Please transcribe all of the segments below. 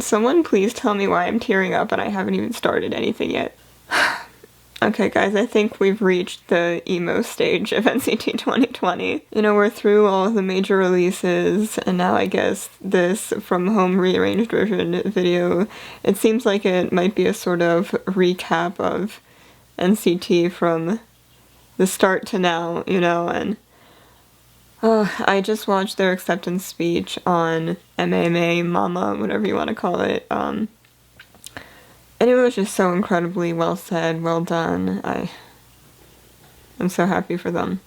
Someone please tell me why I'm tearing up and I haven't even started anything yet. Okay guys, I think we've reached the emo stage of NCT 2020. You know, we're through all of the major releases, and now I guess this From Home Rearranged Version video, it seems like it might be a sort of recap of NCT from the start to now, you know, and I just watched their acceptance speech on MMA, Mama, whatever you want to call it, and it was just so incredibly well said, well done. I'm so happy for them.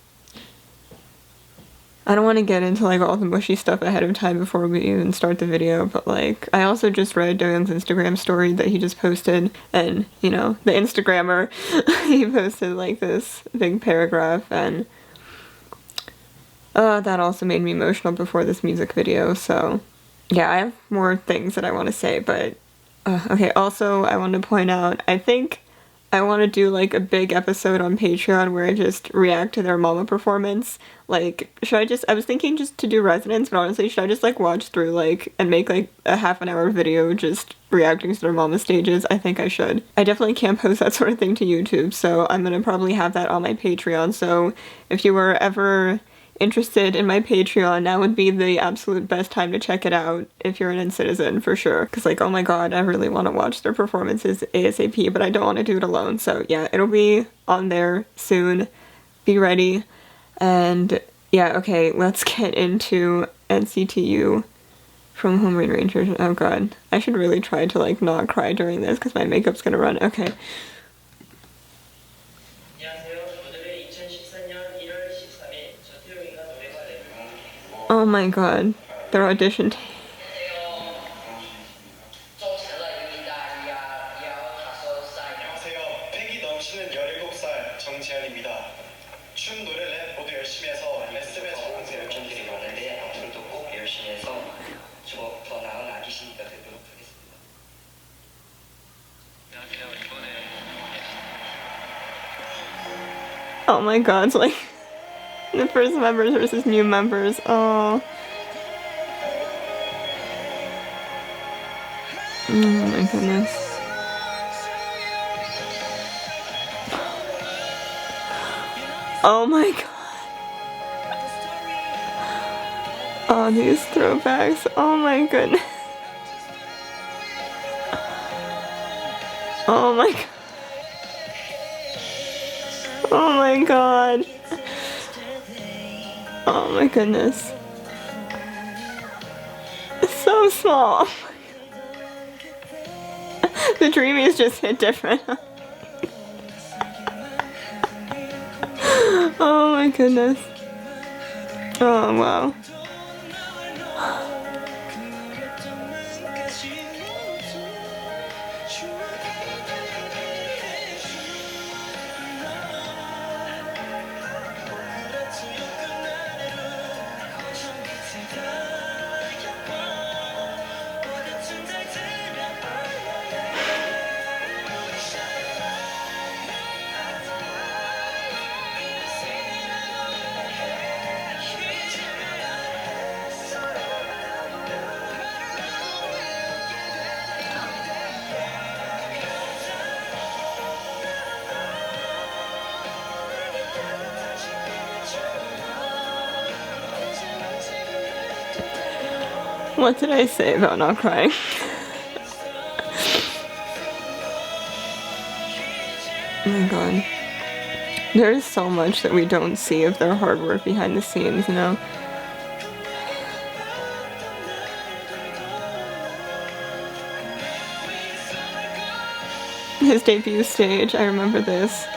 I don't want to get into like all the mushy stuff ahead of time before we even start the video, but like, I also just read Doyoung's Instagram story that he just posted, and, you know, the Instagrammer, he posted like this big paragraph, and that also made me emotional before this music video, so yeah, I have more things that I want to say, but okay, also, I want to point out, I think I want to do, like, a big episode on Patreon where I just react to their Mama performance. Like, I was thinking just to do Resonance, but honestly, should I just, like, watch through, like, and make, like, a half-an-hour video just reacting to their Mama stages? I think I should. I definitely can't post that sort of thing to YouTube, so I'm gonna probably have that on my Patreon, so if you were ever interested in my Patreon, now would be the absolute best time to check it out if you're an citizen, for sure. Because, like, oh my god, I really want to watch their performances ASAP, but I don't want to do it alone. So yeah, it'll be on there soon. Be ready. And yeah, okay, let's get into NCT U From Home Rearranged Version. Oh god, I should really try to, like, not cry during this because my makeup's gonna run. Okay. Oh my god, their audition tape. Oh my god, it's like the first members versus new members. Oh. Oh my goodness. Oh my god. Oh, these throwbacks. Oh my goodness. Oh my god. Oh my god. Oh my goodness. It's so small. The dreamies just hit different. Oh my goodness. Oh wow. What did I say about not crying? Oh my god. There's so much that we don't see of their hard work behind the scenes, you know? His debut stage, I remember this.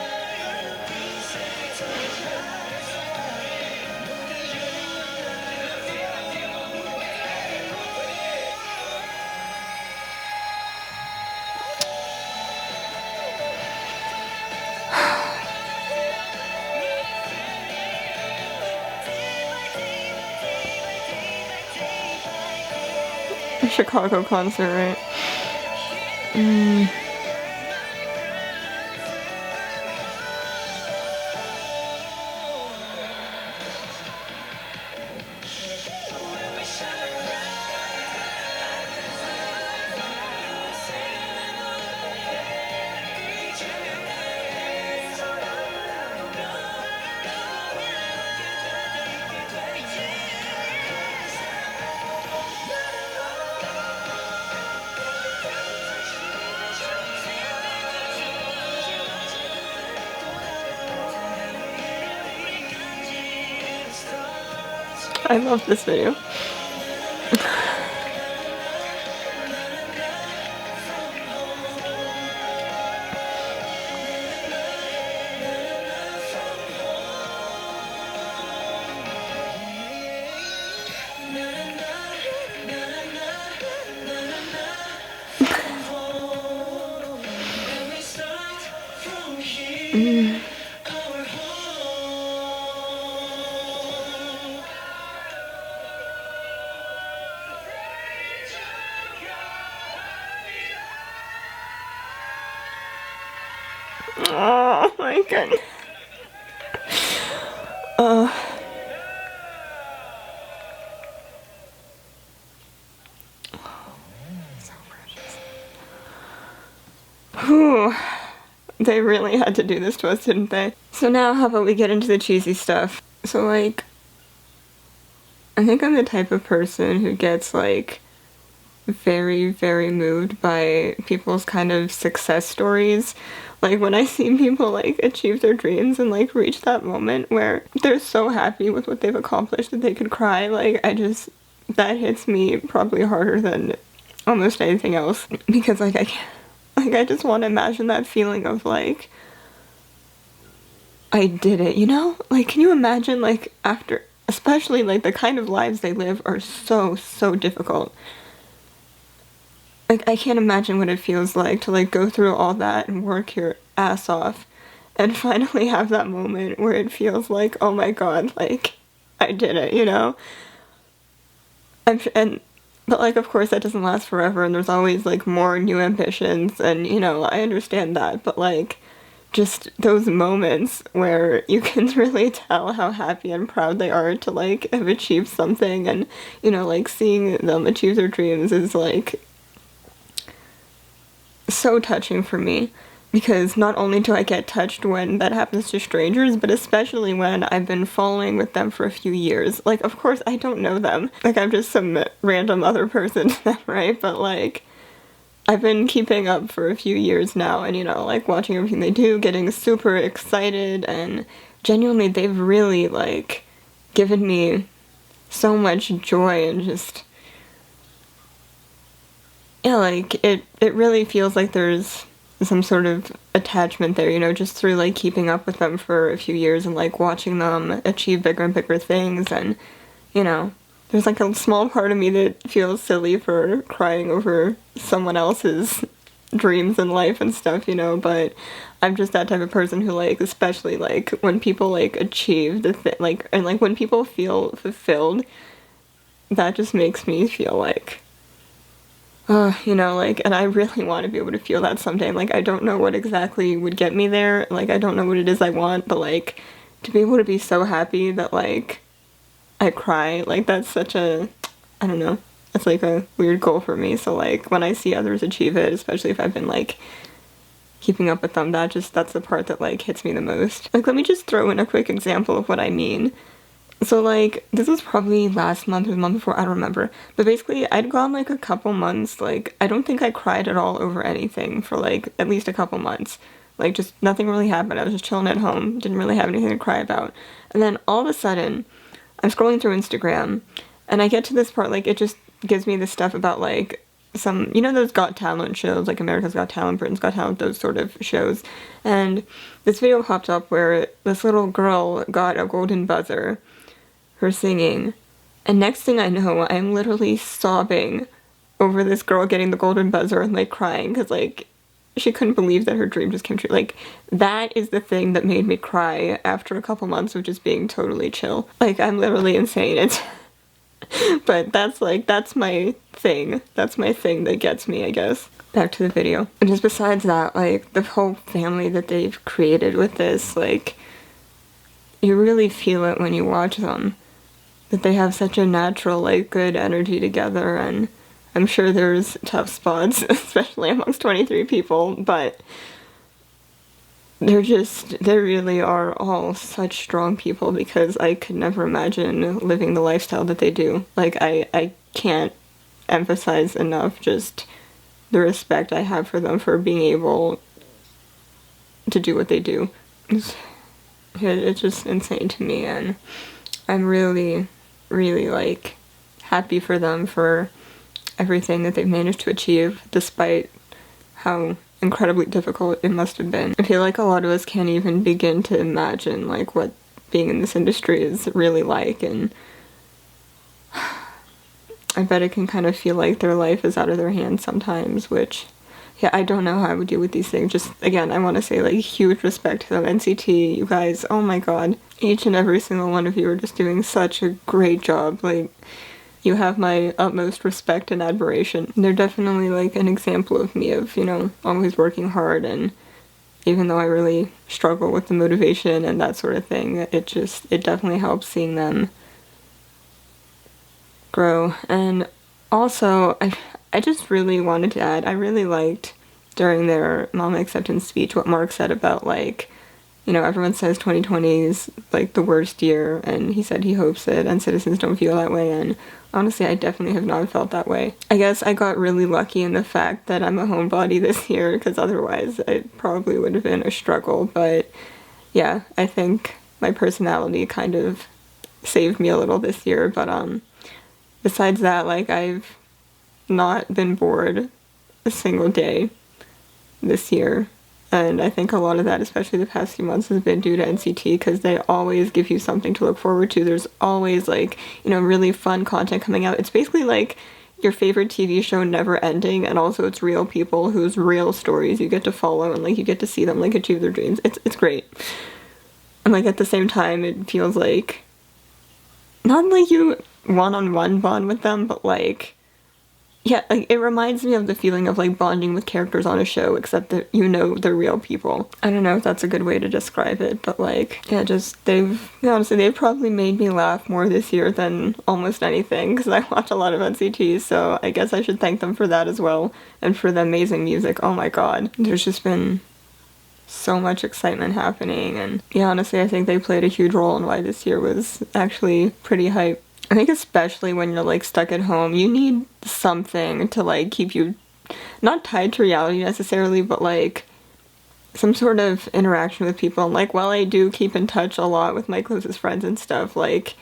Chicago concert, right? I love this video. Oh my goodness. So precious. Whew. They really had to do this to us, didn't they? So now how about we get into the cheesy stuff? So like, I think I'm the type of person who gets like very, very moved by people's kind of success stories. Like when I see people like achieve their dreams and like reach that moment where they're so happy with what they've accomplished that they could cry, like that hits me probably harder than almost anything else, because like I just want to imagine that feeling of like, I did it, you know? Like, can you imagine like after, especially like the kind of lives they live are so difficult. Like, I can't imagine what it feels like to, like, go through all that and work your ass off and finally have that moment where it feels like, oh my god, like, I did it, you know? But, like, of course, that doesn't last forever, and there's always, like, more new ambitions, and, you know, I understand that, but, like, just those moments where you can really tell how happy and proud they are to, like, have achieved something, and, you know, like, seeing them achieve their dreams is, like, so touching for me, because not only do I get touched when that happens to strangers, but especially when I've been following with them for a few years. Like, of course, I don't know them. Like, I'm just some random other person to them, right? But, like, I've been keeping up for a few years now, and, you know, like, watching everything they do, getting super excited, and genuinely, they've really, like, given me so much joy and just... yeah, like, it really feels like there's some sort of attachment there, you know, just through, like, keeping up with them for a few years and, like, watching them achieve bigger and bigger things, and, you know, there's, like, a small part of me that feels silly for crying over someone else's dreams in life and stuff, you know, but I'm just that type of person who, like, especially, like, when people, like, achieve the thing, like, and, like, when people feel fulfilled, that just makes me feel like... you know, like, and I really want to be able to feel that someday. Like, I don't know what exactly would get me there. Like, I don't know what it is I want, but, like, to be able to be so happy that, like, I cry, like, that's such a, I don't know, that's, like, a weird goal for me. So, like, when I see others achieve it, especially if I've been, like, keeping up with them, that's the part that, like, hits me the most. Like, let me just throw in a quick example of what I mean. So, like, this was probably last month or the month before, I don't remember. But basically, I'd gone, like, a couple months, like, I don't think I cried at all over anything for, like, at least a couple months. Like, just nothing really happened. I was just chilling at home, didn't really have anything to cry about. And then, all of a sudden, I'm scrolling through Instagram, and I get to this part, like, it just gives me this stuff about, like, some, you know those Got Talent shows, like America's Got Talent, Britain's Got Talent, those sort of shows. And this video popped up where this little girl got a golden buzzer for singing, and next thing I know, I'm literally sobbing over this girl getting the golden buzzer and, like, crying, because, like, she couldn't believe that her dream just came true. Like, that is the thing that made me cry after a couple months of just being totally chill. Like, I'm literally insane. It's but that's my thing. That's my thing that gets me, I guess. Back to the video. And just besides that, like, the whole family that they've created with this, like, you really feel it when you watch them. That they have such a natural, like, good energy together, and I'm sure there's tough spots, especially amongst 23 people, but they really are all such strong people, because I could never imagine living the lifestyle that they do. Like, I can't emphasize enough just the respect I have for them for being able to do what they do. It's just insane to me, and I'm really really like happy for them for everything that they've managed to achieve, despite how incredibly difficult it must have been. I feel like a lot of us can't even begin to imagine like what being in this industry is really like, and I bet it can kind of feel like their life is out of their hands sometimes, which, yeah, I don't know how I would deal with these things. Just, again, I want to say, like, huge respect to them. NCT, you guys, oh my god. Each and every single one of you are just doing such a great job. Like, you have my utmost respect and admiration. They're definitely, like, an example of me of, you know, always working hard, and even though I really struggle with the motivation and that sort of thing, it definitely helps seeing them grow. And also, I just really wanted to add, I really liked during their Mama acceptance speech what Mark said about, like, you know, everyone says 2020 is like the worst year, and he said he hopes it and citizens don't feel that way, and honestly I definitely have not felt that way. I guess I got really lucky in the fact that I'm a homebody this year, because otherwise it probably would have been a struggle. But yeah, I think my personality kind of saved me a little this year. But besides that, like, I've not been bored a single day this year. And I think a lot of that, especially the past few months, has been due to NCT, because they always give you something to look forward to. There's always, like, you know, really fun content coming out. It's basically like your favorite TV show never ending, and also it's real people whose real stories you get to follow, and, like, you get to see them, like, achieve their dreams. It's great. And, like, at the same time, it feels like, not like you one-on-one bond with them, but, like, yeah, like, it reminds me of the feeling of, like, bonding with characters on a show, except that, you know, they're real people. I don't know if that's a good way to describe it, but, like, yeah, just, honestly, they've probably made me laugh more this year than almost anything, because I watch a lot of NCT, so I guess I should thank them for that as well, and for the amazing music. Oh my god. There's just been so much excitement happening, and yeah, honestly, I think they played a huge role in why this year was actually pretty hype. I think especially when you're, like, stuck at home, you need something to, like, keep you not tied to reality necessarily, but, like, some sort of interaction with people. And, like, while I do keep in touch a lot with my closest friends and stuff, like,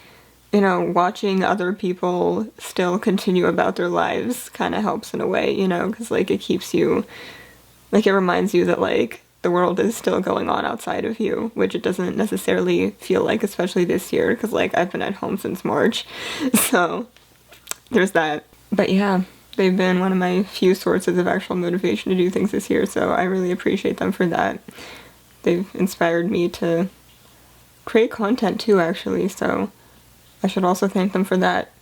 you know, watching other people still continue about their lives kind of helps in a way, you know, because, like, it keeps you, like, it reminds you that, like, the world is still going on outside of you, which it doesn't necessarily feel like, especially this year, because, like, I've been at home since March, so there's that. But yeah, they've been one of my few sources of actual motivation to do things this year, so I really appreciate them for that. They've inspired me to create content too, actually, so I should also thank them for that.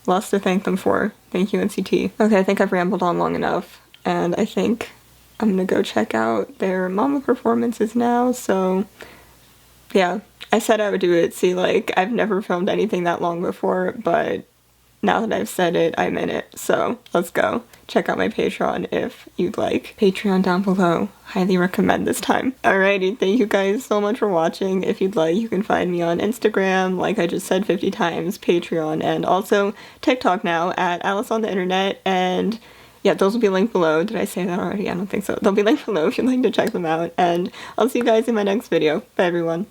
Lots to thank them for. Thank you, NCT. Okay, I think I've rambled on long enough, and I think I'm gonna go check out their Mama performances now, so yeah, I said I would do it. See, like, I've never filmed anything that long before, but now that I've said it, I'm in it, so let's go. Check out my Patreon if you'd like. Patreon down below. Highly recommend this time. Alrighty, thank you guys so much for watching. If you'd like, you can find me on Instagram, like I just said 50 times, Patreon, and also TikTok now at Alice on the Internet, and yeah, those will be linked below. Did I say that already? I don't think so. They'll be linked below if you'd like to check them out, and I'll see you guys in my next video. Bye, everyone.